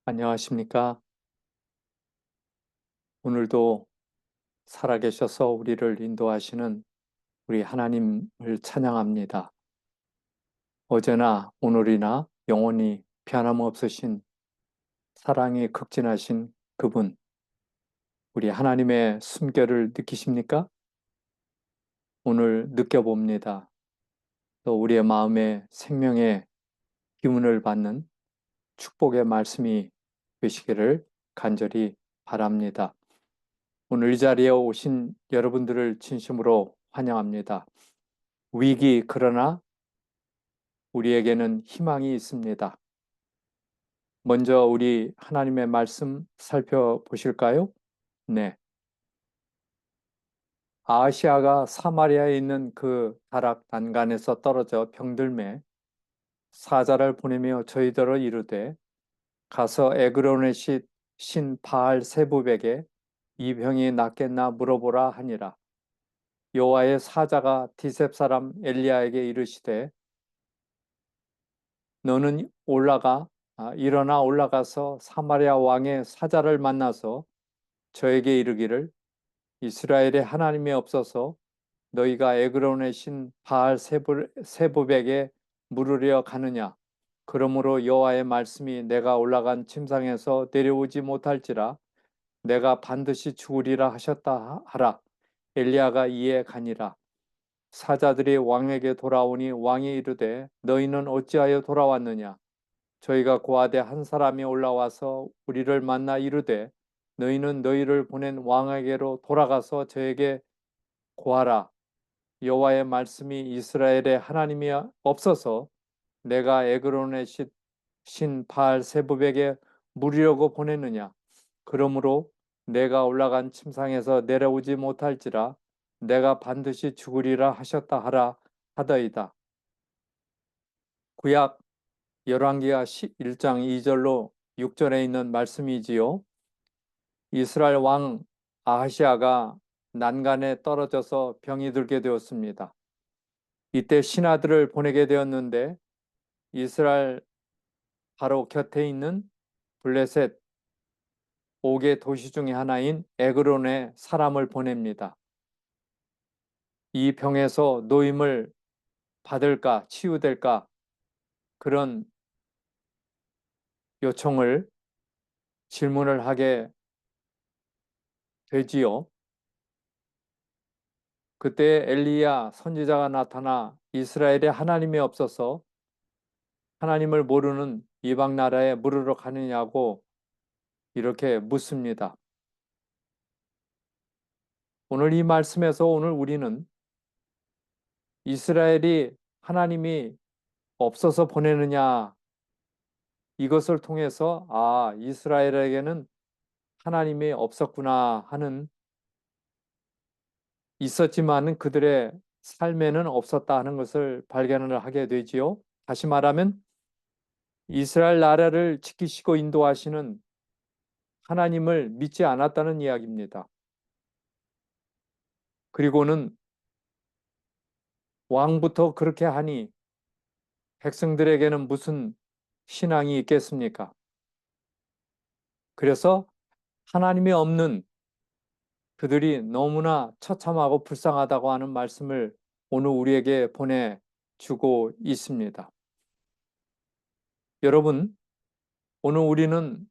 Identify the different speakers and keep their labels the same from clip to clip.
Speaker 1: 안녕하십니까? 오늘도 살아계셔서 우리를 인도하시는 우리 하나님을 찬양합니다. 어제나 오늘이나 영원히 변함없으신 사랑이 극진하신 그분, 우리 하나님의 숨결을 느끼십니까? 오늘 느껴봅니다. 또 우리의 마음에 생명의 기운을 받는 축복의 말씀이 되시기를 간절히 바랍니다. 오늘 이 자리에 오신 여러분들을 진심으로 환영합니다. 위기 그러나 우리에게는 희망이 있습니다. 먼저 우리 하나님의 말씀 살펴보실까요? 네. 아하시아가 사마리아에 있는 그 다락 난간에서 떨어져 병들매 사자를 보내며 저희더러 이르되 가서 에그론의 신 바알 세부백에 이 병이 낫겠나 물어보라 하니라. 여호와의 사자가 디셉 사람 엘리야에게 이르시되 너는 일어나 올라가서 사마리아 왕의 사자를 만나서 저에게 이르기를 이스라엘의 하나님이 없어서 너희가 에그론의 신 바알 세부백에 물으려 가느냐. 그러므로 여호와의 말씀이 내가 올라간 침상에서 내려오지 못할지라 내가 반드시 죽으리라 하셨다 하라. 엘리야가 이에 가니라. 사자들이 왕에게 돌아오니 왕이 이르되 너희는 어찌하여 돌아왔느냐. 저희가 고하되 한 사람이 올라와서 우리를 만나 이르되 너희는 너희를 보낸 왕에게로 돌아가서 저에게 고하라. 여호와의 말씀이 이스라엘의 하나님이 없어서 내가 에그론의 신 바알 세부백에 물으려고 보냈느냐. 그러므로 내가 올라간 침상에서 내려오지 못할지라 내가 반드시 죽으리라 하셨다 하라 하더이다. 구약 열왕기하 1장 2절로 6절에 있는 말씀이지요. 이스라엘 왕 아하시아가 난간에 떨어져서 병이 들게 되었습니다. 이때 신하들을 보내게 되었는데 이스라엘 바로 곁에 있는 블레셋 5개 도시 중의 하나인 에그론에 사람을 보냅니다. 이 병에서 노임을 받을까 치유될까 그런 요청을 질문을 하게 되지요. 그때 엘리야 선지자가 나타나 이스라엘에 하나님이 없어서 하나님을 모르는 이방 나라에 물으러 가느냐고 이렇게 묻습니다. 오늘 이 말씀에서 오늘 우리는 이스라엘이 하나님이 없어서 보내느냐 이것을 통해서 이스라엘에게는 하나님이 없었구나 하는 있었지만은 그들의 삶에는 없었다 하는 것을 발견을 하게 되지요. 다시 말하면 이스라엘 나라를 지키시고 인도하시는 하나님을 믿지 않았다는 이야기입니다. 그리고는 왕부터 그렇게 하니 백성들에게는 무슨 신앙이 있겠습니까? 그래서 하나님이 없는 그들이 너무나 처참하고 불쌍하다고 하는 말씀을 오늘 우리에게 보내주고 있습니다. 여러분, 오늘 우리는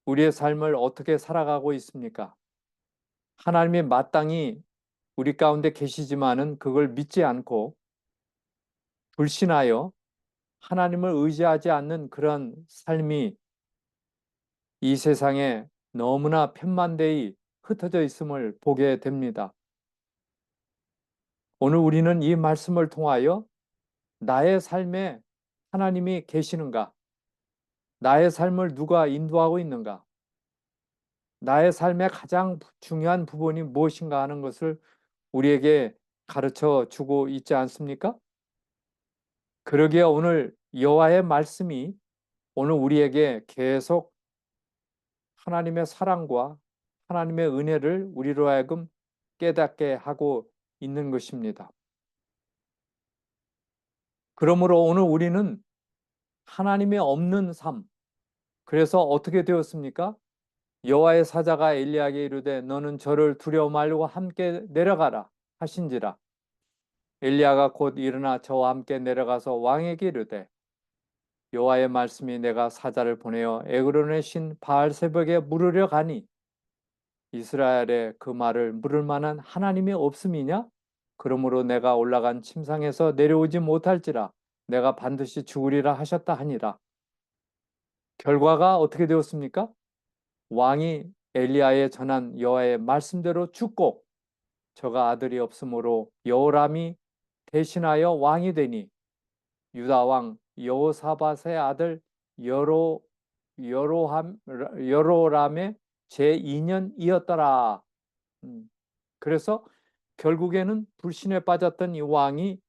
Speaker 1: 우리의 삶을 어떻게 살아가고 있습니까? 하나님이 마땅히 우리 가운데 계시지만은 그걸 믿지 않고 불신하여 하나님을 의지하지 않는 그런 삶이 이 세상에 너무나 편만되이 흩어져 있음을 보게 됩니다. 오늘 우리는 이 말씀을 통하여 나의 삶에 하나님이 계시는가? 나의 삶을 누가 인도하고 있는가? 나의 삶의 가장 중요한 부분이 무엇인가 하는 것을 우리에게 가르쳐 주고 있지 않습니까? 그러기에 오늘 여호와의 말씀이 오늘 우리에게 계속 하나님의 사랑과 하나님의 은혜를 우리로 하여금 깨닫게 하고 있는 것입니다. 그러므로 오늘 우리는 하나님의 없는 삶, 그래서 어떻게 되었습니까? 여호와의 사자가 엘리야에게 이르되 너는 저를 두려워 말고 함께 내려가라 하신지라. 엘리야가 곧 일어나 저와 함께 내려가서 왕에게 이르되 여호와의 말씀이 내가 사자를 보내어 에그론의 신 바알세복에 물으려 가니 이스라엘에 그 말을 물을 만한 하나님이 없음이냐? 그러므로 내가 올라간 침상에서 내려오지 못할지라 내가 반드시 죽으리라 하셨다 하니라. 결과가 어떻게 되었습니까? 왕이 엘리야에 전한 여호와의 말씀대로 죽고 저가 아들이 없으므로 여호람이 대신하여 왕이 되니 유다 왕 여호사밧의 아들 여로 여로함 여로람의 제2년이었더라. 그래서 결국에는 불신에 빠졌던 이 왕이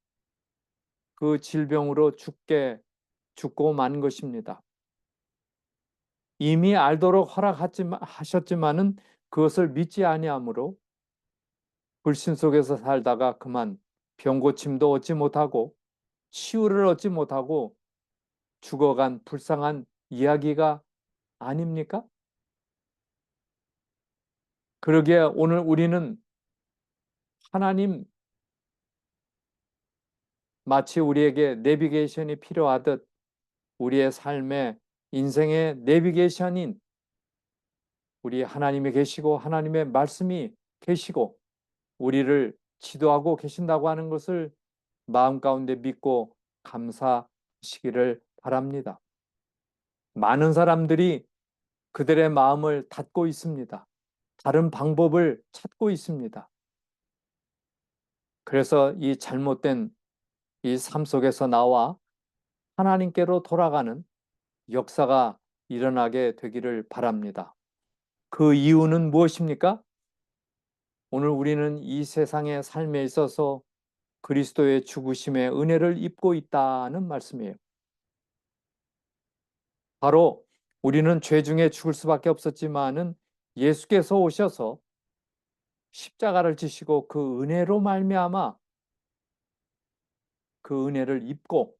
Speaker 1: 그 질병으로 죽고 만 것입니다. 이미 알도록 허락하셨지만은 그것을 믿지 아니하므로 불신 속에서 살다가 그만 병고침도 얻지 못하고 치유를 얻지 못하고 죽어간 불쌍한 이야기가 아닙니까? 그러기에 오늘 우리는 하나님 마치 우리에게 내비게이션이 필요하듯 우리의 삶의 인생의 내비게이션인 우리 하나님이 계시고 하나님의 말씀이 계시고 우리를 지도하고 계신다고 하는 것을 마음 가운데 믿고 감사하시기를 바랍니다. 많은 사람들이 그들의 마음을 닫고 있습니다. 다른 방법을 찾고 있습니다. 그래서 이 잘못된 이 삶 속에서 나와 하나님께로 돌아가는 역사가 일어나게 되기를 바랍니다. 그 이유는 무엇입니까? 오늘 우리는 이 세상의 삶에 있어서 그리스도의 죽으심의 은혜를 입고 있다는 말씀이에요. 바로 우리는 죄 중에 죽을 수밖에 없었지만은 예수께서 오셔서 십자가를 지시고 그 은혜로 말미암아 그 은혜를 입고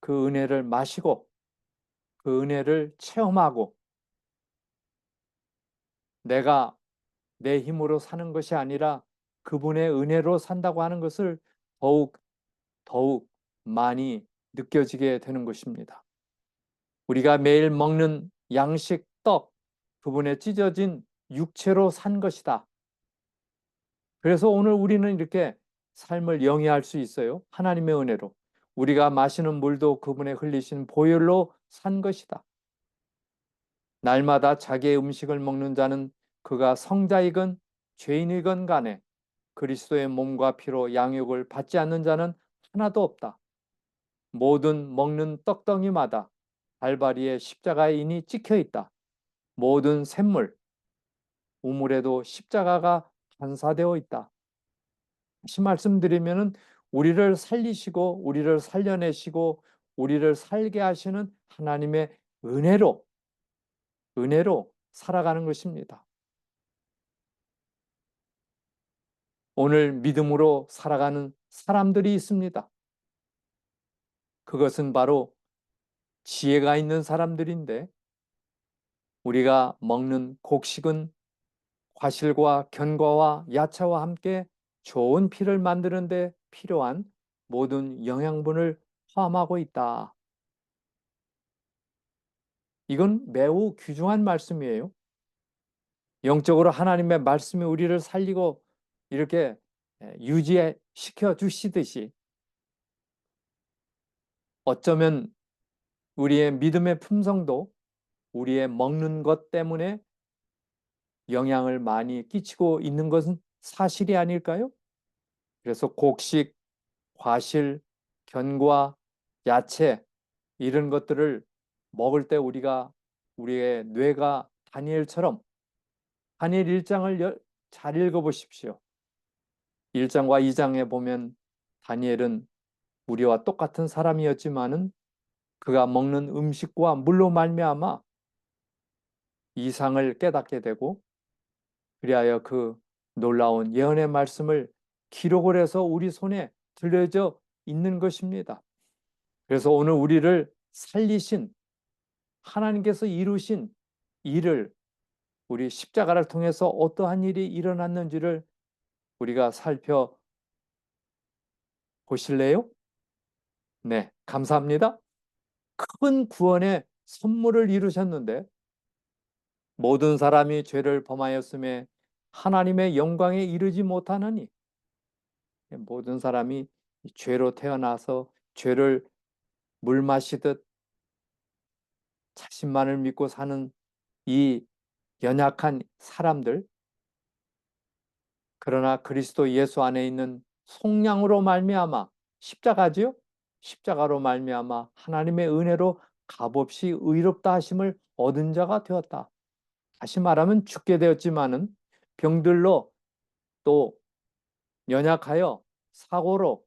Speaker 1: 그 은혜를 마시고 그 은혜를 체험하고 내가 내 힘으로 사는 것이 아니라 그분의 은혜로 산다고 하는 것을 더욱 많이 느껴지게 되는 것입니다. 우리가 매일 먹는 양식 떡, 그분의 찢어진 육체로 산 것이다. 그래서 오늘 우리는 이렇게 삶을 영위할 수 있어요. 하나님의 은혜로. 우리가 마시는 물도 그분의 흘리신 보혈로 산 것이다. 날마다 자기의 음식을 먹는 자는 그가 성자이건 죄인이건 간에 그리스도의 몸과 피로 양육을 받지 않는 자는 하나도 없다. 모든 먹는 떡덩이마다 발바리에 십자가의 인이 찍혀 있다. 모든 샘물, 우물에도 십자가가 반사되어 있다. 다시 말씀드리면은 우리를 살리시고 우리를 살려내시고 우리를 살게 하시는 하나님의 은혜로 살아가는 것입니다. 오늘 믿음으로 살아가는 사람들이 있습니다. 그것은 바로 지혜가 있는 사람들인데 우리가 먹는 곡식은 과실과 견과와 야채와 함께 좋은 피를 만드는 데 필요한 모든 영양분을 포함하고 있다. 이건 매우 귀중한 말씀이에요. 영적으로 하나님의 말씀이 우리를 살리고 이렇게 유지시켜 주시듯이 어쩌면 우리의 믿음의 품성도 우리의 먹는 것 때문에 영향을 많이 끼치고 있는 것은 사실이 아닐까요? 그래서 곡식, 과실, 견과, 야채 이런 것들을 먹을 때 우리의 뇌가 다니엘 1장을 잘 읽어보십시오. 1장과 2장에 보면 다니엘은 우리와 똑같은 사람이었지만은 그가 먹는 음식과 물로 말미암아 이상을 깨닫게 되고 그리하여 그 놀라운 예언의 말씀을 기록을 해서 우리 손에 들려져 있는 것입니다. 그래서 오늘 우리를 살리신 하나님께서 이루신 일을 우리 십자가를 통해서 어떠한 일이 일어났는지를 우리가 살펴보실래요? 네, 감사합니다. 큰 구원의 선물을 이루셨는데 모든 사람이 죄를 범하였음에 하나님의 영광에 이르지 못하느니 모든 사람이 죄로 태어나서 죄를 물 마시듯 자신만을 믿고 사는 이 연약한 사람들, 그러나 그리스도 예수 안에 있는 속량으로 말미암아 십자가지요? 십자가로 말미암아 하나님의 은혜로 값없이 의롭다 하심을 얻은 자가 되었다. 다시 말하면 죽게 되었지만은 병들로 또 연약하여 사고로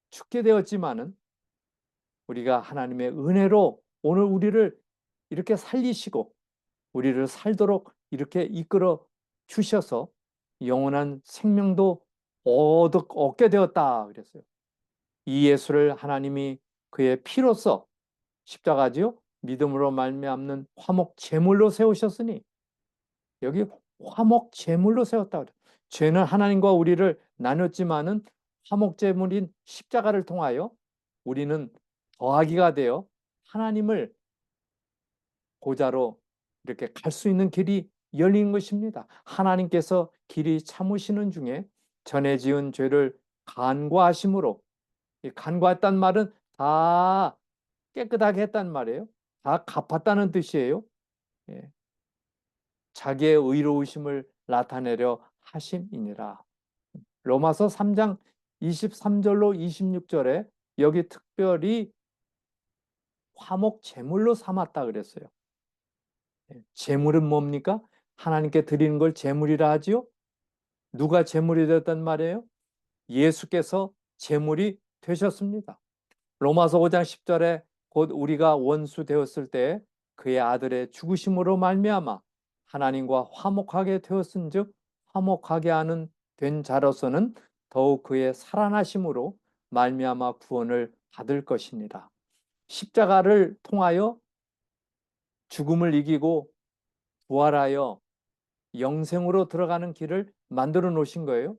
Speaker 1: 죽게 되었지만은 우리가 하나님의 은혜로 오늘 우리를 이렇게 살리시고 우리를 살도록 이렇게 이끌어 주셔서 영원한 생명도 얻게 되었다 그랬어요. 이 예수를 하나님이 그의 피로써 십자가지요 믿음으로 말미암는 화목 제물로 세우셨으니 여기 화목 제물로 세웠다 그래요. 죄는 하나님과 우리를 나눴지만은 화목 제물인 십자가를 통하여 우리는 더하기가 되어 하나님을 보좌로 이렇게 갈 수 있는 길이 열린 것입니다. 하나님께서 길이 참으시는 중에 전에 지은 죄를 간과하심으로, 간과했단 말은 다 깨끗하게 했단 말이에요. 다 갚았다는 뜻이에요. 예. 자기의 의로우심을 나타내려 하심이니라. 로마서 3장 23절로 26절에 여기 특별히 화목 제물로 삼았다 그랬어요. 제물은 뭡니까? 하나님께 드리는 걸 제물이라 하지요? 누가 제물이 되었단 말이에요? 예수께서 제물이 되셨습니다. 로마서 5장 10절에 곧 우리가 원수 되었을 때 그의 아들의 죽으심으로 말미암아 하나님과 화목하게 되었은즉 화목하게 하는 된 자로서는 더욱 그의 살아나심으로 말미암아 구원을 받을 것입니다. 십자가를 통하여 죽음을 이기고 부활하여 영생으로 들어가는 길을 만들어 놓으신 거예요.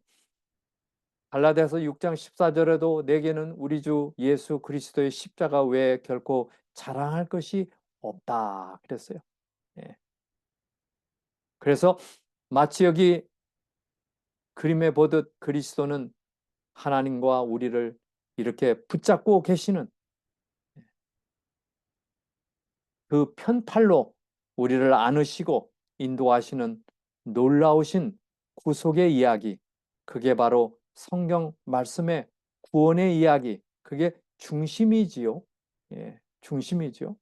Speaker 1: 갈라디아서 6장 14절에도 내게는 우리 주 예수 그리스도의 십자가 외에 결코 자랑할 것이 없다 그랬어요. 예. 그래서 마치 여기 그림에 보듯 그리스도는 하나님과 우리를 이렇게 붙잡고 계시는 그 편팔로 우리를 안으시고 인도하시는 놀라우신 구속의 이야기, 그게 바로 성경 말씀의 구원의 이야기, 그게 중심이지요. 예, 중심이지요.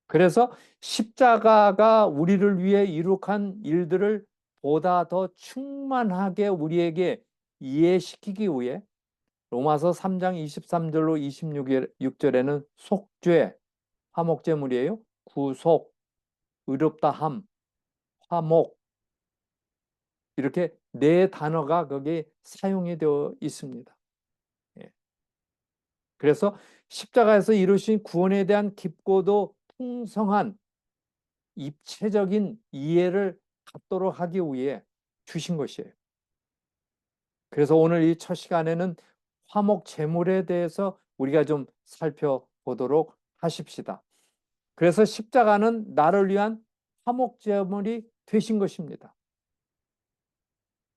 Speaker 1: 그래서 십자가가 우리를 위해 이룩한 일들을 보다 더 충만하게 우리에게 이해시키기 위해 로마서 3장 23절로 26절에는 속죄, 화목제물이에요. 구속, 의롭다함, 화목 이렇게 네 단어가 거기에 사용이 되어 있습니다. 예. 그래서 십자가에서 이루신 구원에 대한 깊고도 풍성한 입체적인 이해를 갖도록 하기 위해 주신 것이에요. 그래서 오늘 이 첫 시간에는 화목 제물에 대해서 우리가 좀 살펴보도록 하십시다. 그래서 십자가는 나를 위한 화목 제물이 되신 것입니다.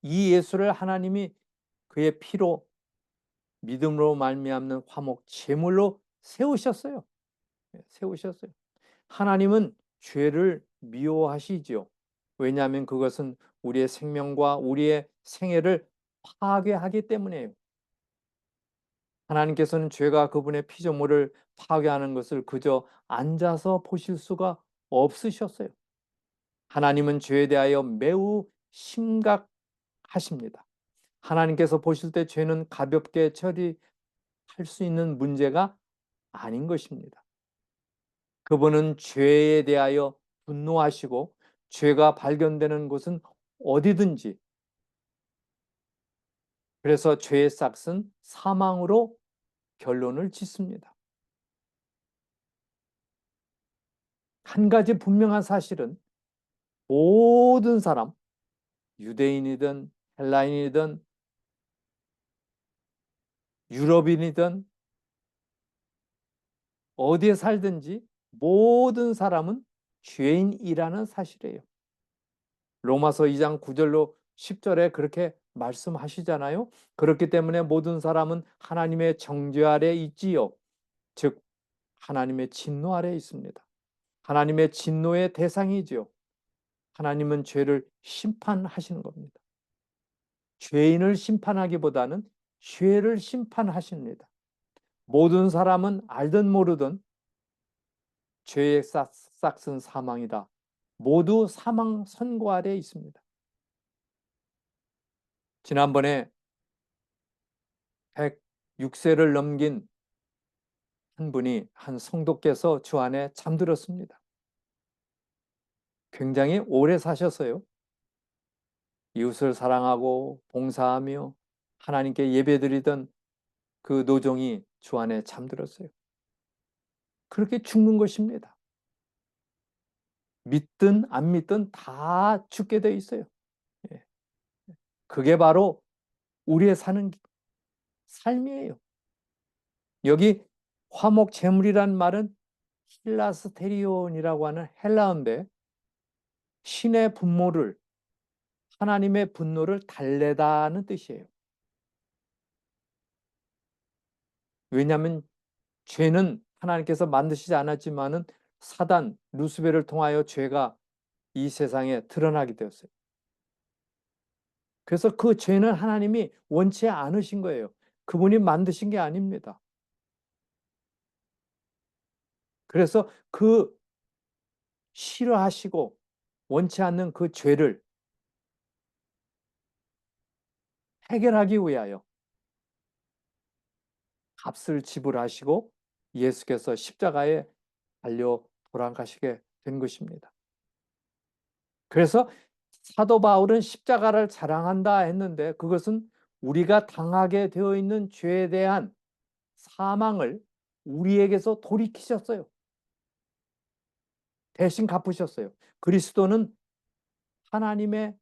Speaker 1: 이 예수를 하나님이 그의 피로 믿음으로 말미암는 화목 제물로 세우셨어요. 세우셨어요. 하나님은 죄를 미워하시지요. 왜냐하면 그것은 우리의 생명과 우리의 생애를 파괴하기 때문이에요. 하나님께서는 죄가 그분의 피조물을 파괴하는 것을 그저 앉아서 보실 수가 없으셨어요. 하나님은 죄에 대하여 매우 심각하십니다. 하나님께서 보실 때 죄는 가볍게 처리할 수 있는 문제가 아닌 것입니다. 그분은 죄에 대하여 분노하시고 죄가 발견되는 곳은 어디든지 그래서 죄의 싹은 사망으로 결론을 짓습니다. 한 가지 분명한 사실은 모든 사람, 유대인이든 헬라인이든 유럽인이든 어디에 살든지 모든 사람은 죄인이라는 사실이에요. 로마서 2장 9절로 10절에 그렇게 말씀하시잖아요. 그렇기 때문에 모든 사람은 하나님의 정죄 아래 있지요. 즉 하나님의 진노 아래 있습니다. 하나님의 진노의 대상이지요. 하나님은 죄를 심판하시는 겁니다. 죄인을 심판하기보다는 죄를 심판하십니다. 모든 사람은 알든 모르든 죄의 싹슨 사망이다. 모두 사망 선고 아래 있습니다. 지난번에 106세를 넘긴 한 분이, 한 성도께서 주 안에 잠들었습니다. 굉장히 오래 사셨어요. 이웃을 사랑하고 봉사하며 하나님께 예배드리던 그 노종이 주 안에 잠들었어요. 그렇게 죽는 것입니다. 믿든 안 믿든 다 죽게 돼 있어요. 예. 그게 바로 우리의 사는 삶이에요. 여기 화목 제물이란 말은 힐라스테리온이라고 하는 헬라어인데 신의 분노를, 하나님의 분노를 달래다는 뜻이에요. 왜냐하면 죄는 하나님께서 만드시지 않았지만은 사단, 루스벨을 통하여 죄가 이 세상에 드러나게 되었어요. 그래서 그 죄는 하나님이 원치 않으신 거예요. 그분이 만드신 게 아닙니다. 그래서 그 싫어하시고 원치 않는 그 죄를 해결하기 위하여 값을 지불하시고 예수께서 십자가에 달려 돌아가시게 된 것입니다. 그래서 사도 바울은 십자가를 자랑한다 했는데 그것은 우리가 당하게 되어 있는 죄에 대한 사망을 우리에게서 돌이키셨어요. 대신 갚으셨어요. 그리스도는 하나님의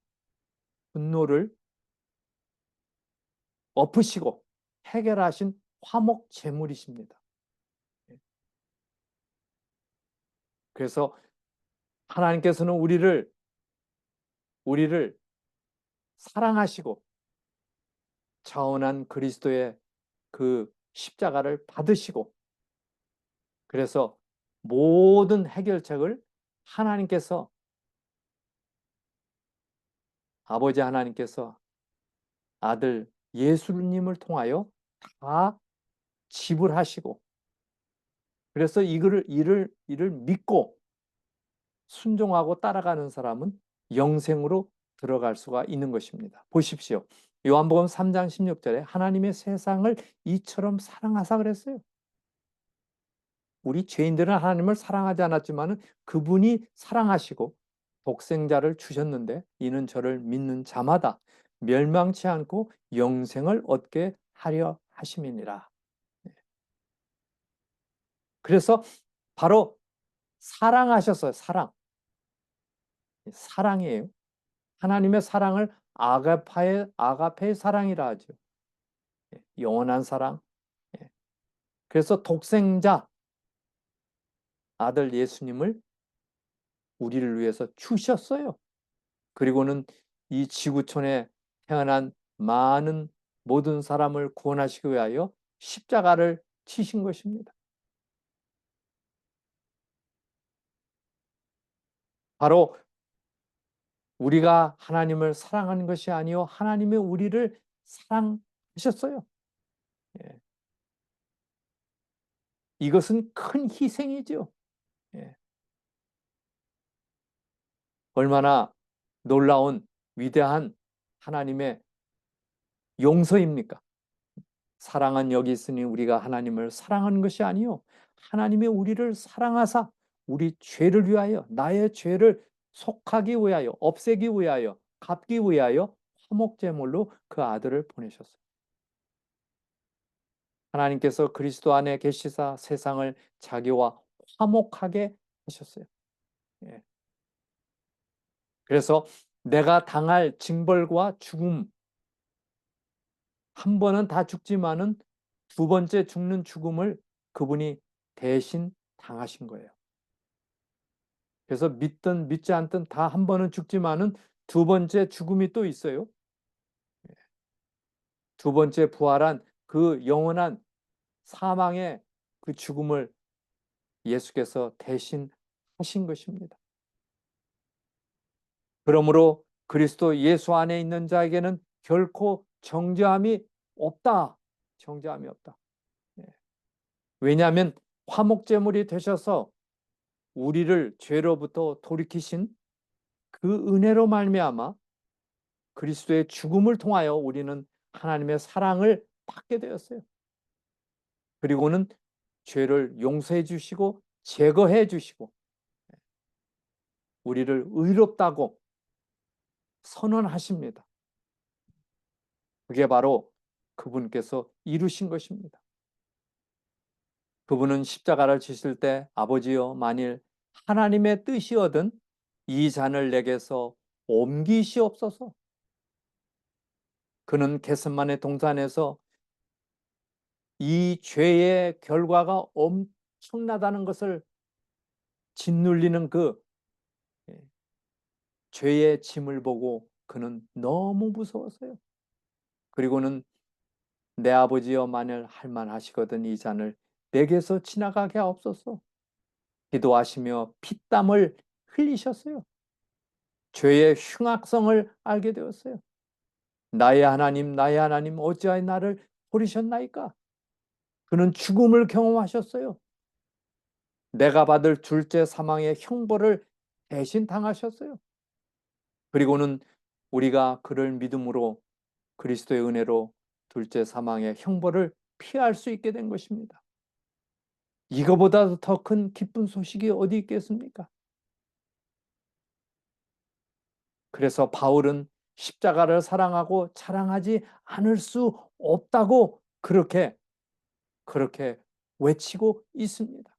Speaker 1: 분노를 엎으시고 해결하신 화목 제물이십니다. 그래서 하나님께서는 우리를 사랑하시고 자원한 그리스도의 그 십자가를 받으시고, 그래서 모든 해결책을 하나님께서, 아버지 하나님께서 아들 예수님을 통하여 다 지불하시고, 그래서 이를 믿고 순종하고 따라가는 사람은 영생으로 들어갈 수가 있는 것입니다. 보십시오. 요한복음 3장 16절에 하나님의 세상을 이처럼 사랑하사 그랬어요. 우리 죄인들은 하나님을 사랑하지 않았지만 그분이 사랑하시고 독생자를 주셨는데 이는 저를 믿는 자마다 멸망치 않고 영생을 얻게 하려 하심이니라. 그래서 바로 사랑하셨어요. 사랑이에요. 하나님의 사랑을 아가페의 사랑이라 하죠. 영원한 사랑. 그래서 독생자 아들 예수님을 우리를 위해서 주셨어요. 그리고는 이 지구촌에 태어난 많은 모든 사람을 구원하시기 위하여 십자가를 치신 것입니다. 바로 우리가 하나님을 사랑하는 것이 아니요 하나님의 우리를 사랑하셨어요. 예. 이것은 큰 희생이죠. 예. 얼마나 놀라운 위대한 하나님의 용서입니까? 사랑은 여기 있으니 우리가 하나님을 사랑하는 것이 아니요 하나님의 우리를 사랑하사 우리 죄를 위하여, 나의 죄를 속하기 위하여, 없애기 위하여, 갚기 위하여 화목제물로 그 아들을 보내셨어요. 하나님께서 그리스도 안에 계시사 세상을 자기와 화목하게 하셨어요. 예. 그래서 내가 당할 징벌과 죽음, 한 번은 다 죽지만은 두 번째 죽는 죽음을 그분이 대신 당하신 거예요. 그래서 믿든 믿지 않든 다 한 번은 죽지만은 두 번째 죽음이 또 있어요. 두 번째 부활한 그 영원한 사망의 그 죽음을 예수께서 대신 하신 것입니다. 그러므로 그리스도 예수 안에 있는 자에게는 결코 정죄함이 없다. 정죄함이 없다. 왜냐하면 화목제물이 되셔서 우리를 죄로부터 돌이키신 그 은혜로 말미암아 그리스도의 죽음을 통하여 우리는 하나님의 사랑을 받게 되었어요. 그리고는 죄를 용서해 주시고 제거해 주시고 우리를 의롭다고 선언하십니다. 그게 바로 그분께서 이루신 것입니다. 그분은 십자가를 지실 때 아버지여 만일 하나님의 뜻이거든 이 잔을 내게서 옮기시옵소서. 그는 겟세마네 동산에서 이 죄의 결과가 엄청나다는 것을 짓눌리는 그 죄의 짐을 보고 그는 너무 무서웠어요. 그리고는 내 아버지여 만일 할만하시거든 이 잔을 내게서 지나가게 하옵소서. 기도하시며 피땀을 흘리셨어요. 죄의 흉악성을 알게 되었어요. 나의 하나님 어찌하여 나를 버리셨나이까? 그는 죽음을 경험하셨어요. 내가 받을 둘째 사망의 형벌을 대신 당하셨어요. 그리고는 우리가 그를 믿음으로 그리스도의 은혜로 둘째 사망의 형벌을 피할 수 있게 된 것입니다. 이거보다 더 큰 기쁜 소식이 어디 있겠습니까? 그래서 바울은 십자가를 사랑하고 자랑하지 않을 수 없다고 그렇게 외치고 있습니다.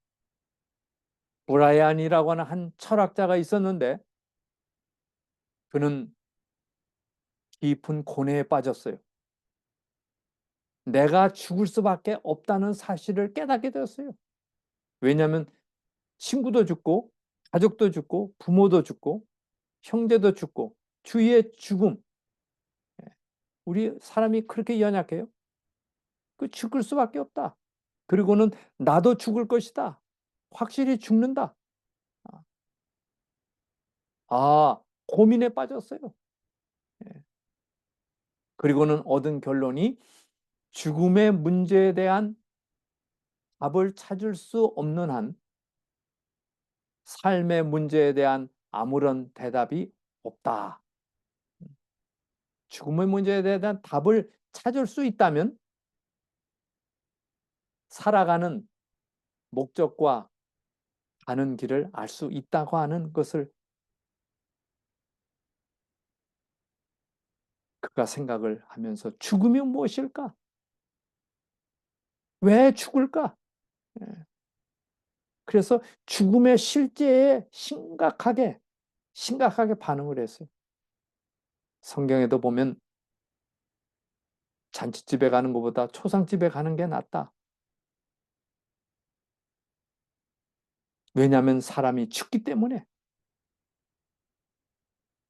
Speaker 1: 브라이안이라고 하는 한 철학자가 있었는데 그는 깊은 고뇌에 빠졌어요. 내가 죽을 수밖에 없다는 사실을 깨닫게 되었어요. 왜냐하면 친구도 죽고 가족도 죽고 부모도 죽고 형제도 죽고 주위의 죽음. 우리 사람이 그렇게 연약해요. 그 죽을 수밖에 없다. 그리고는 나도 죽을 것이다. 확실히 죽는다. 고민에 빠졌어요. 그리고는 얻은 결론이 죽음의 문제에 대한 답을 찾을 수 없는 한 삶의 문제에 대한 아무런 대답이 없다. 죽음의 문제에 대한 답을 찾을 수 있다면 살아가는 목적과 가는 길을 알 수 있다고 하는 것을 그가 생각을 하면서 죽음이 무엇일까? 왜 죽을까? 그래서 죽음의 실제에 심각하게 반응을 했어요. 성경에도 보면 잔치집에 가는 것보다 초상집에 가는 게 낫다. 왜냐하면 사람이 죽기 때문에.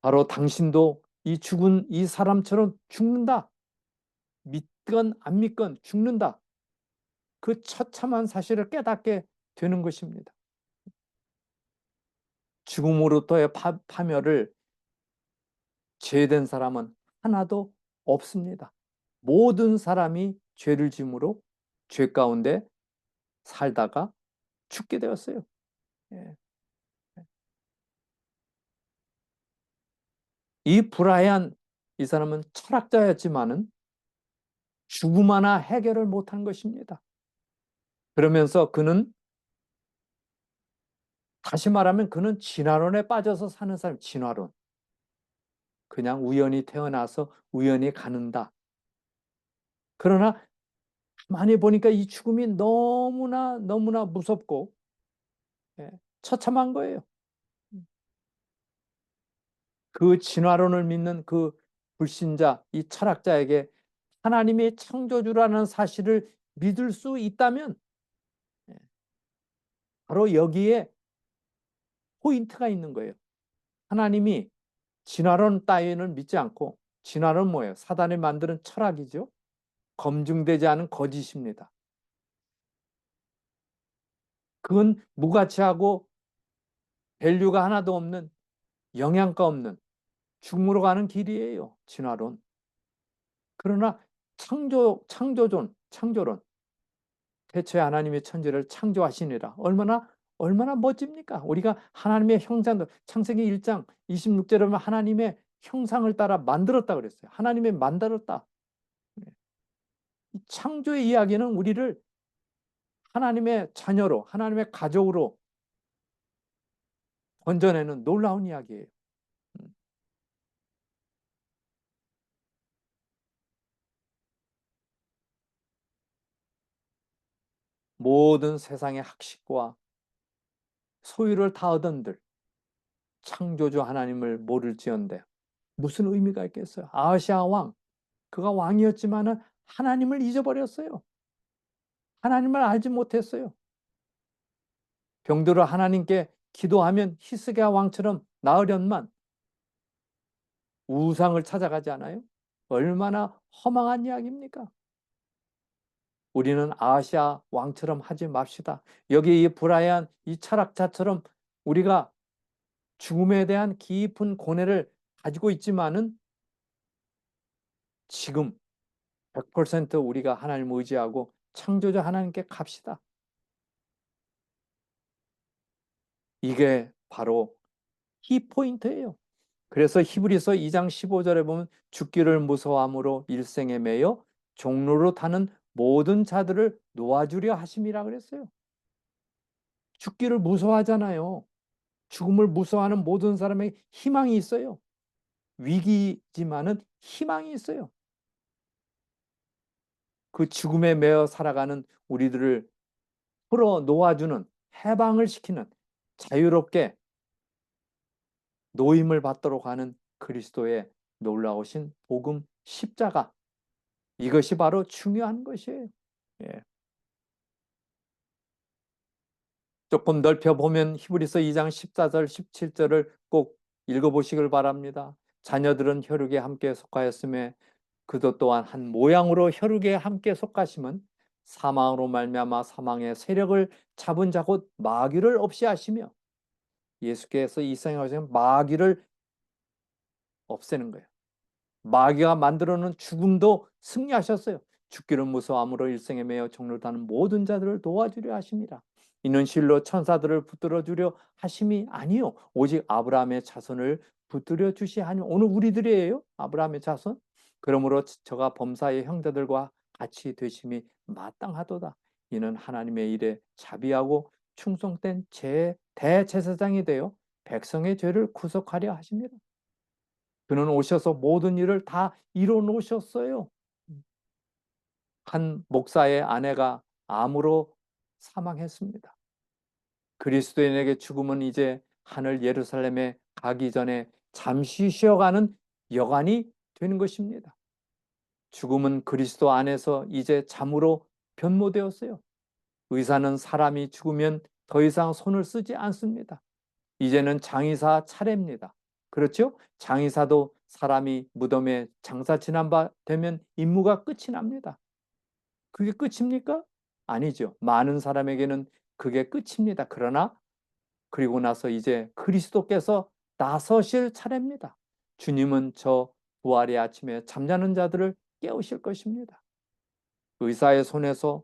Speaker 1: 바로 당신도 이 죽은 이 사람처럼 죽는다. 믿건 안 믿건 죽는다. 그 처참한 사실을 깨닫게 되는 것입니다. 죽음으로부터의 파멸을 제된 사람은 하나도 없습니다. 모든 사람이 죄를 지음으로 죄 가운데 살다가 죽게 되었어요. 예. 이 브라이안 이 사람은 철학자였지만은 죽음 하나 해결을 못한 것입니다. 그러면서 그는 다시 말하면 그는 진화론에 빠져서 사는 사람, 진화론. 그냥 우연히 태어나서 우연히 가는다. 그러나 가만히 보니까 이 죽음이 너무나 무섭고 처참한 거예요. 그 진화론을 믿는 그 불신자, 이 철학자에게 하나님이 창조주라는 사실을 믿을 수 있다면 바로 여기에 포인트가 있는 거예요. 하나님이 진화론 따위는 믿지 않고, 진화론 뭐예요? 사단이 만드는 철학이죠. 검증되지 않은 거짓입니다. 그건 무가치하고 밸류가 하나도 없는, 영양가 없는 죽음으로 가는 길이에요. 진화론. 그러나 창조론, 태초에 하나님의 천지를 창조하시니라. 얼마나 멋집니까? 우리가 하나님의 형상도, 창세기 1장 26절에 보면 하나님의 형상을 따라 만들었다 그랬어요. 하나님의 만들었다. 창조의 이야기는 우리를 하나님의 자녀로, 하나님의 가족으로 건져내는 놀라운 이야기예요. 모든 세상의 학식과 소유를 다 얻은들 창조주 하나님을 모를지언데 무슨 의미가 있겠어요? 아하시아 왕, 그가 왕이었지만은 하나님을 잊어버렸어요. 하나님을 알지 못했어요. 병들어 하나님께 기도하면 히스기야 왕처럼 나으련만 우상을 찾아가지 않아요? 얼마나 허망한 이야기입니까? 우리는 아시아 왕처럼 하지 맙시다. 여기 이 브라이안 이 철학자처럼 우리가 죽음에 대한 깊은 고뇌를 가지고 있지만은 지금 100% 우리가 하나님을 의지하고 창조자 하나님께 갑시다. 이게 바로 키포인트예요. 그래서 히브리서 2장 15절에 보면 죽기를 무서워함으로 일생에 매여 종로로 타는 모든 자들을 놓아주려 하심이라 그랬어요. 죽기를 무서워하잖아요. 죽음을 무서워하는 모든 사람에게 희망이 있어요. 위기지만은 희망이 있어요. 그 죽음에 매여 살아가는 우리들을 풀어 놓아주는, 해방을 시키는, 자유롭게 노임을 받도록 하는 그리스도의 놀라우신 복음 십자가, 이것이 바로 중요한 것이에요. 예. 조금 넓혀보면 히브리서 2장 14절 17절을 꼭 읽어보시길 바랍니다. 자녀들은 혈육에 함께 속하였음에 그도 또한 한 모양으로 혈육에 함께 속하심은 사망으로 말미암아 사망의 세력을 잡은 자 곧 마귀를 없이 하시며, 예수께서 이 세상에 오셔서 마귀를 없애는 거예요. 마귀가 만들어놓은 죽음도 승리하셨어요. 죽기를 무서워함으로 일생에 매여 종로를 타는 모든 자들을 도와주려 하심이라. 이는 실로 천사들을 붙들어 주려 하심이 아니요 오직 아브라함의 자손을 붙들어 주시하니. 오늘 우리들이에요. 아브라함의 자손. 그러므로 저가 범사의 형제들과 같이 되심이 마땅하도다. 이는 하나님의 일에 자비하고 충성된 대제사장이 되어 백성의 죄를 구속하려 하심이라. 그는 오셔서 모든 일을 다 이뤄 놓으셨어요. 한 목사의 아내가 암으로 사망했습니다. 그리스도인에게 죽음은 이제 하늘 예루살렘에 가기 전에 잠시 쉬어가는 여간이 되는 것입니다. 죽음은 그리스도 안에서 이제 잠으로 변모되었어요. 의사는 사람이 죽으면 더 이상 손을 쓰지 않습니다. 이제는 장의사 차례입니다. 그렇죠? 장의사도 사람이 무덤에 장사 지난 바 되면 임무가 끝이 납니다. 그게 끝입니까? 아니죠. 많은 사람에게는 그게 끝입니다. 그러나 그리고 나서 이제 그리스도께서 나서실 차례입니다. 주님은 저 부활의 아침에 잠자는 자들을 깨우실 것입니다. 의사의 손에서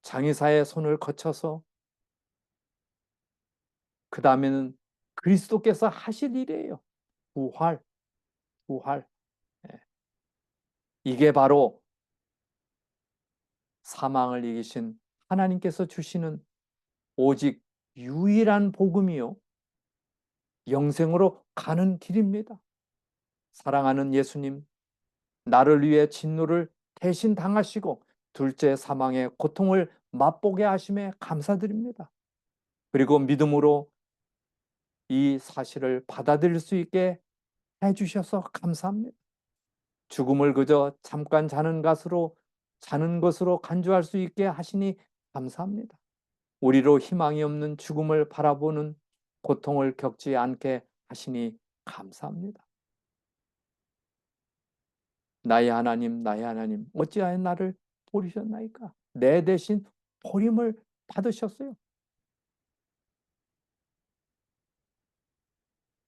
Speaker 1: 장의사의 손을 거쳐서 그 다음에는 그리스도께서 하실 일이에요. 부활, 부활. 예. 이게 바로 사망을 이기신 하나님께서 주시는 오직 유일한 복음이요, 영생으로 가는 길입니다. 사랑하는 예수님, 나를 위해 진노를 대신 당하시고 둘째 사망의 고통을 맛보게 하심에 감사드립니다. 그리고 믿음으로 이 사실을 받아들일 수 있게 해주셔서 감사합니다. 죽음을 그저 잠깐 자는 것으로 간주할 수 있게 하시니 감사합니다. 우리로 희망이 없는 죽음을 바라보는 고통을 겪지 않게 하시니 감사합니다. 나의 하나님, 나의 하나님, 어찌하여 나를 버리셨나이까? 내 대신 버림을 받으셨어요.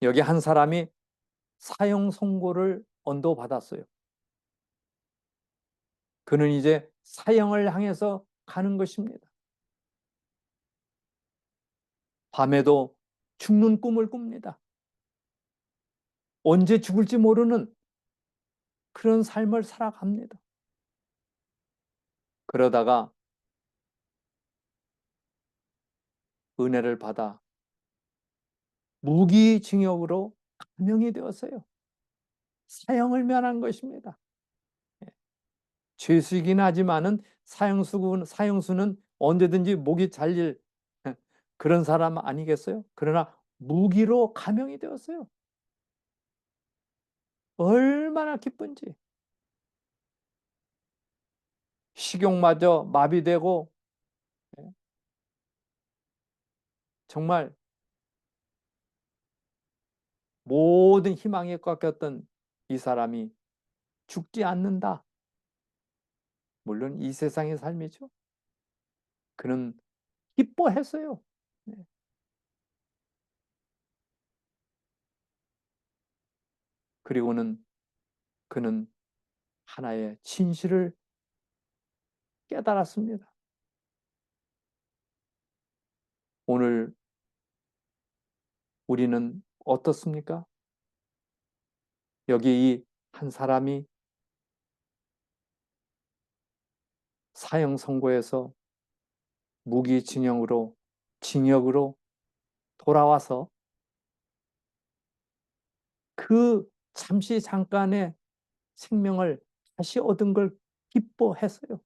Speaker 1: 여기 한 사람이 사형 선고를 언도받았어요. 그는 이제 사형을 향해서 가는 것입니다. 밤에도 죽는 꿈을 꿉니다. 언제 죽을지 모르는 그런 삶을 살아갑니다. 그러다가 은혜를 받아 무기징역으로 감형이 되었어요. 사형을 면한 것입니다. 죄수이긴 하지만은 사형수는 언제든지 목이 잘릴 그런 사람 아니겠어요? 그러나 무기로 감형이 되었어요. 얼마나 기쁜지. 식욕마저 마비되고 정말 모든 희망이 꺾였던 이 사람이 죽지 않는다. 물론 이 세상의 삶이죠. 그는 기뻐했어요. 네. 그리고는 그는 하나의 진실을 깨달았습니다. 오늘 우리는 어떻습니까? 여기 이 한 사람이 사형 선고에서 징역으로 돌아와서 그 잠깐의 생명을 다시 얻은 걸 기뻐했어요.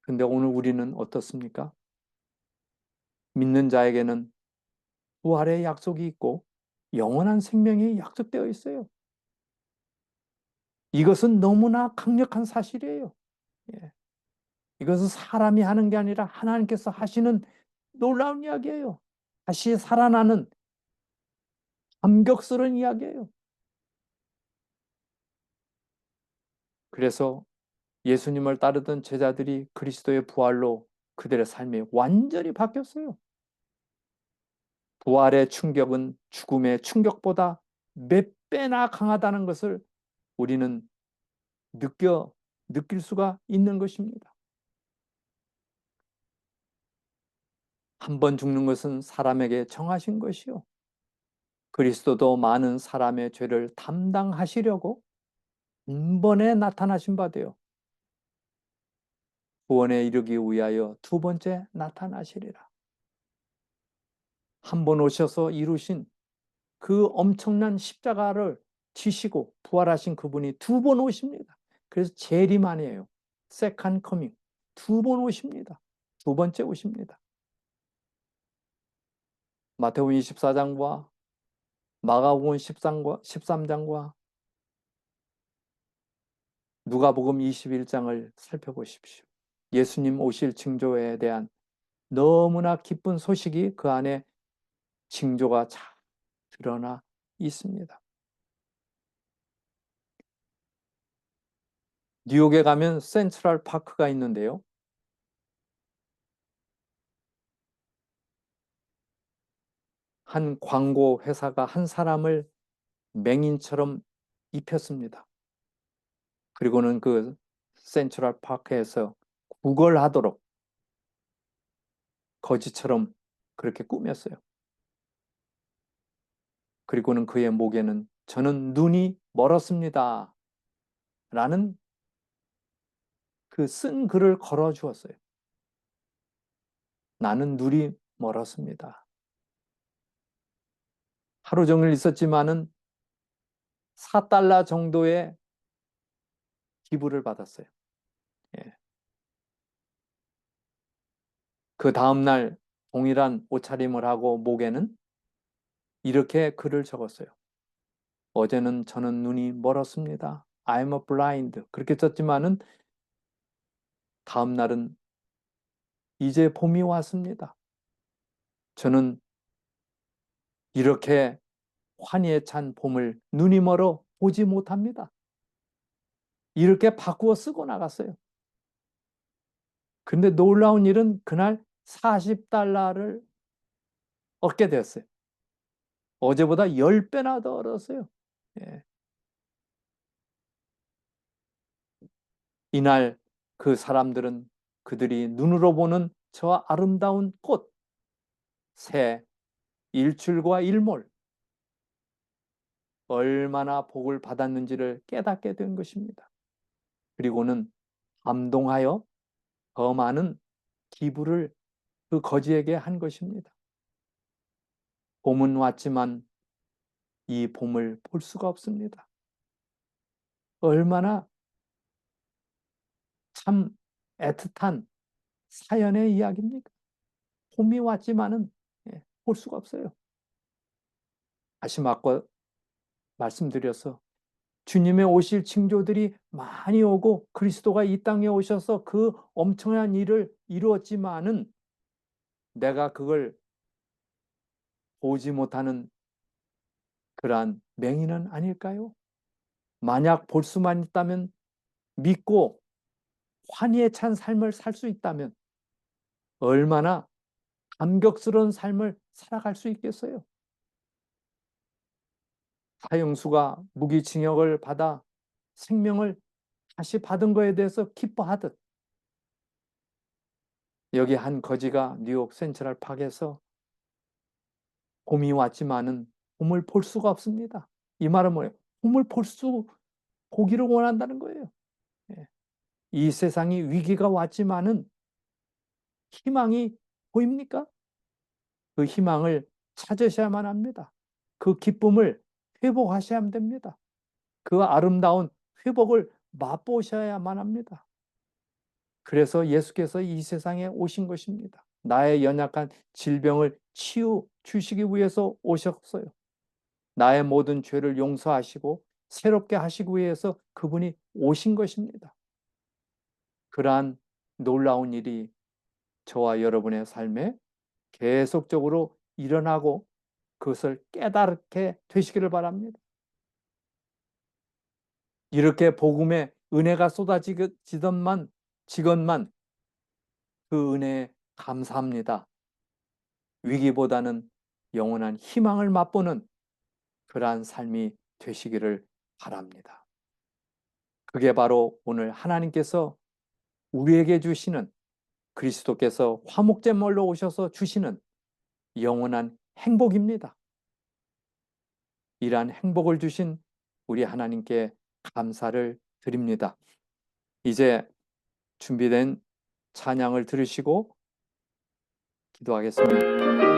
Speaker 1: 근데 오늘 우리는 어떻습니까? 믿는 자에게는 부활의 약속이 있고 영원한 생명이 약속되어 있어요. 이것은 너무나 강력한 사실이에요. 예. 이것은 사람이 하는 게 아니라 하나님께서 하시는 놀라운 이야기예요. 다시 살아나는 감격스러운 이야기예요. 그래서 예수님을 따르던 제자들이 그리스도의 부활로 그들의 삶이 완전히 바뀌었어요. 부활의 충격은 죽음의 충격보다 몇 배나 강하다는 것을 우리는 느낄 수가 있는 것입니다. 한 번 죽는 것은 사람에게 정하신 것이요. 그리스도도 많은 사람의 죄를 담당하시려고 한 번에 나타나신 바 되어 구원에 이르기 위하여 두 번째 나타나시리라. 한 번 오셔서 이루신 그 엄청난 십자가를 지시고 부활하신 그분이 두 번 오십니다. 그래서 재림아니에요. 세컨 커밍. 두 번 오십니다. 두 번째 오십니다. 마태복음 24장과 마가복음 13장과 누가복음 21장을 살펴보십시오. 예수님 오실 징조에 대한 너무나 기쁜 소식이 그 안에 징조가 잘 드러나 있습니다. 뉴욕에 가면 센트럴 파크가 있는데요. 한 광고 회사가 한 사람을 맹인처럼 입혔습니다. 그리고는 그 센트럴 파크에서 구걸하도록 거지처럼 그렇게 꾸몄어요. 그리고는 그의 목에는 저는 눈이 멀었습니다. 라는 그 쓴 글을 걸어 주었어요. 나는 눈이 멀었습니다. 하루 종일 있었지만은 4달러 정도의 기부를 받았어요. 예. 그 다음날 동일한 옷차림을 하고 목에는 이렇게 글을 적었어요. 어제는 저는 눈이 멀었습니다. I'm a blind. 그렇게 썼지만은 다음 날은 이제 봄이 왔습니다. 저는 이렇게 환희에 찬 봄을 눈이 멀어 보지 못합니다. 이렇게 바꾸어 쓰고 나갔어요. 근데 놀라운 일은 그날 $40를 얻게 되었어요. 어제보다 10배나 더 얻었어요. 예. 이날 그 사람들은 그들이 눈으로 보는 저 아름다운 꽃, 새, 일출과 일몰, 얼마나 복을 받았는지를 깨닫게 된 것입니다. 그리고는 감동하여 더 많은 기부를 그 거지에게 한 것입니다. 봄은 왔지만 이 봄을 볼 수가 없습니다. 얼마나 참 애틋한 사연의 이야기입니까? 봄이 왔지만은 볼 수가 없어요. 다시 말씀드려서 주님의 오실 징조들이 많이 오고 그리스도가 이 땅에 오셔서 그 엄청난 일을 이루었지만은 내가 그걸 보지 못하는 그러한 맹인은 아닐까요? 만약 볼 수만 있다면, 믿고 환희에 찬 삶을 살 수 있다면 얼마나 감격스러운 삶을 살아갈 수 있겠어요? 사형수가 무기징역을 받아 생명을 다시 받은 것에 대해서 기뻐하듯, 여기 한 거지가 뉴욕 센트럴파크에서 봄이 왔지만은 봄을 볼 수가 없습니다. 이 말은 뭐예요? 봄을 보기를 원한다는 거예요. 예. 이 세상이 위기가 왔지만은 희망이 보입니까? 그 희망을 찾으셔야만 합니다. 그 기쁨을 회복하셔야 됩니다. 그 아름다운 회복을 맛보셔야만 합니다. 그래서 예수께서 이 세상에 오신 것입니다. 나의 연약한 질병을 치유 주시기 위해서 오셨어요. 나의 모든 죄를 용서하시고 새롭게 하시기 위해서 그분이 오신 것입니다. 그러한 놀라운 일이 저와 여러분의 삶에 계속적으로 일어나고 그것을 깨닫게 되시기를 바랍니다. 이렇게 복음의 은혜가 쏟아지건만 그 은혜에 감사합니다. 위기보다는 영원한 희망을 맛보는 그러한 삶이 되시기를 바랍니다. 그게 바로 오늘 하나님께서 우리에게 주시는, 그리스도께서 화목제물로 오셔서 주시는 영원한 행복입니다. 이러한 행복을 주신 우리 하나님께 감사를 드립니다. 이제 준비된 찬양을 들으시고 기도하겠습니다.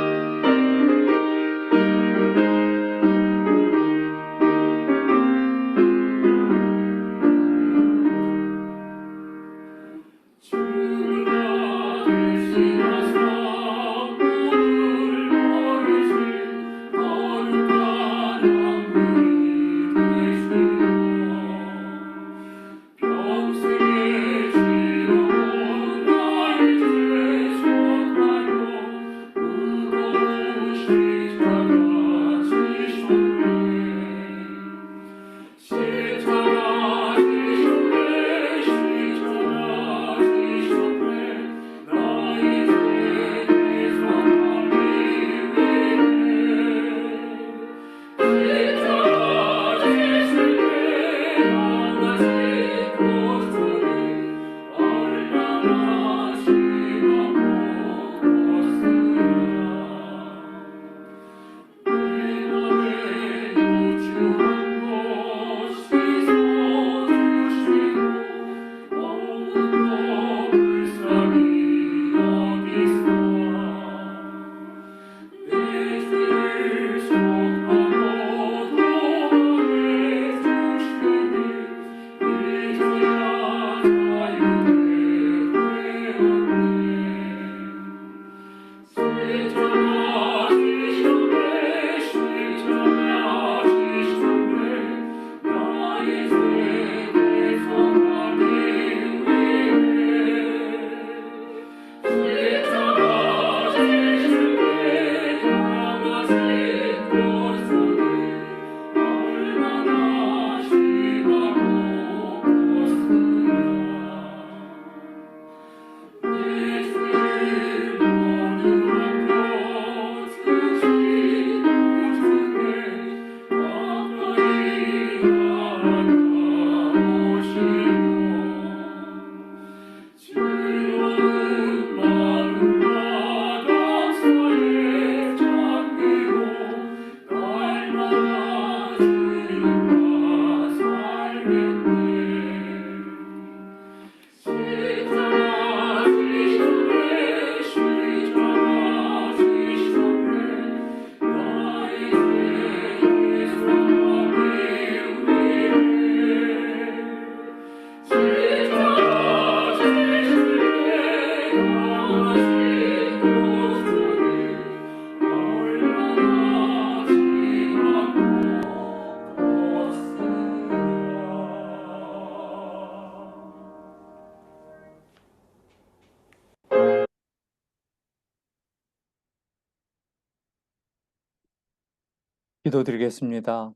Speaker 1: 기도드리겠습니다.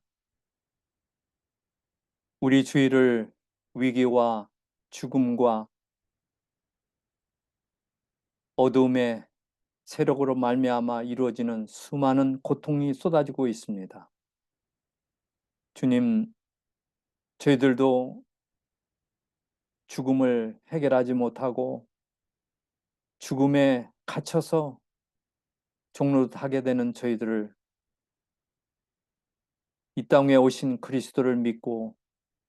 Speaker 1: 우리 주위를 위기와 죽음과 어두움의 세력으로 말미암아 이루어지는 수많은 고통이 쏟아지고 있습니다. 주님, 저희들도 죽음을 해결하지 못하고 죽음에 갇혀서 종로하게 되는 저희들을 이 땅에 오신 그리스도를 믿고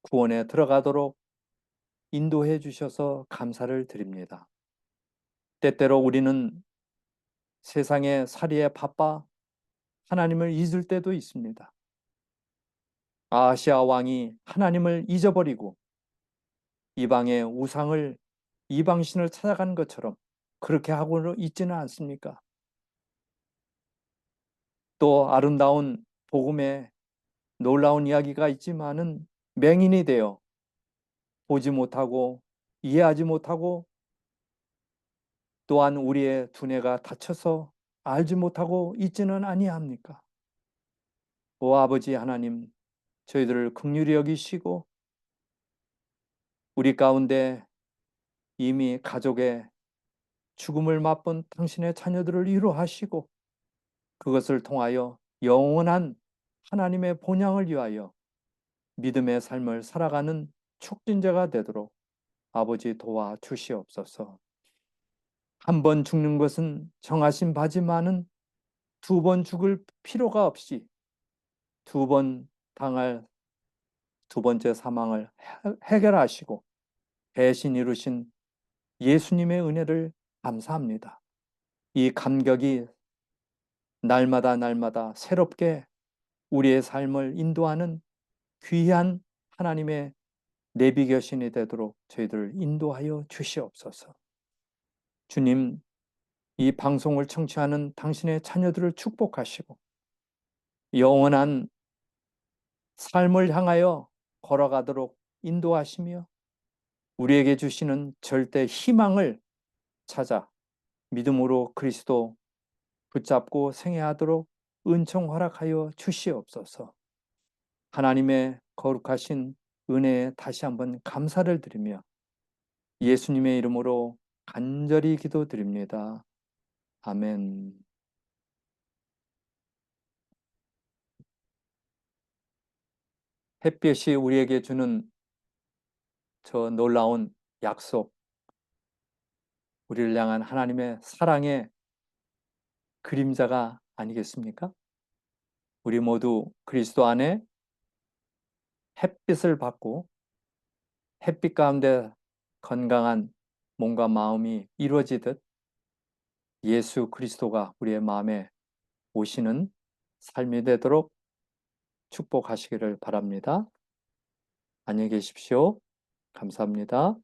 Speaker 1: 구원에 들어가도록 인도해 주셔서 감사를 드립니다. 때때로 우리는 세상의 살이에 바빠 하나님을 잊을 때도 있습니다. 아시아 왕이 하나님을 잊어버리고 이방의 우상을 이방신을 찾아간 것처럼 그렇게 하고 있지는 않습니까? 또 아름다운 복음에 놀라운 이야기가 있지만은 맹인이 되어 보지 못하고 이해하지 못하고 또한 우리의 두뇌가 닫혀서 알지 못하고 있지는 아니합니까? 오 아버지 하나님, 저희들을 긍휼히 여기시고 우리 가운데 이미 가족의 죽음을 맛본 당신의 자녀들을 위로하시고 그것을 통하여 영원한 하나님의 본향을 위하여 믿음의 삶을 살아가는 촉진자가 되도록 아버지 도와주시옵소서. 한 번 죽는 것은 정하신 바지만은 두 번 죽을 필요가 없이 두 번 당할 두 번째 사망을 해결하시고 대신 이루신 예수님의 은혜를 감사합니다. 이 감격이 날마다 새롭게 우리의 삶을 인도하는 귀한 하나님의 내비교신이 되도록 저희들을 인도하여 주시옵소서. 주님, 이 방송을 청취하는 당신의 자녀들을 축복하시고 영원한 삶을 향하여 걸어가도록 인도하시며 우리에게 주시는 절대 희망을 찾아 믿음으로 그리스도 붙잡고 생애하도록 은총 허락하여 주시옵소서. 하나님의 거룩하신 은혜에 다시 한번 감사를 드리며 예수님의 이름으로 간절히 기도드립니다. 아멘. 햇볕이 우리에게 주는 저 놀라운 약속, 우리를 향한 하나님의 사랑의 그림자가 아니겠습니까? 우리 모두 그리스도 안에 햇빛을 받고 햇빛 가운데 건강한 몸과 마음이 이루어지듯 예수 그리스도가 우리의 마음에 오시는 삶이 되도록 축복하시기를 바랍니다. 안녕히 계십시오. 감사합니다.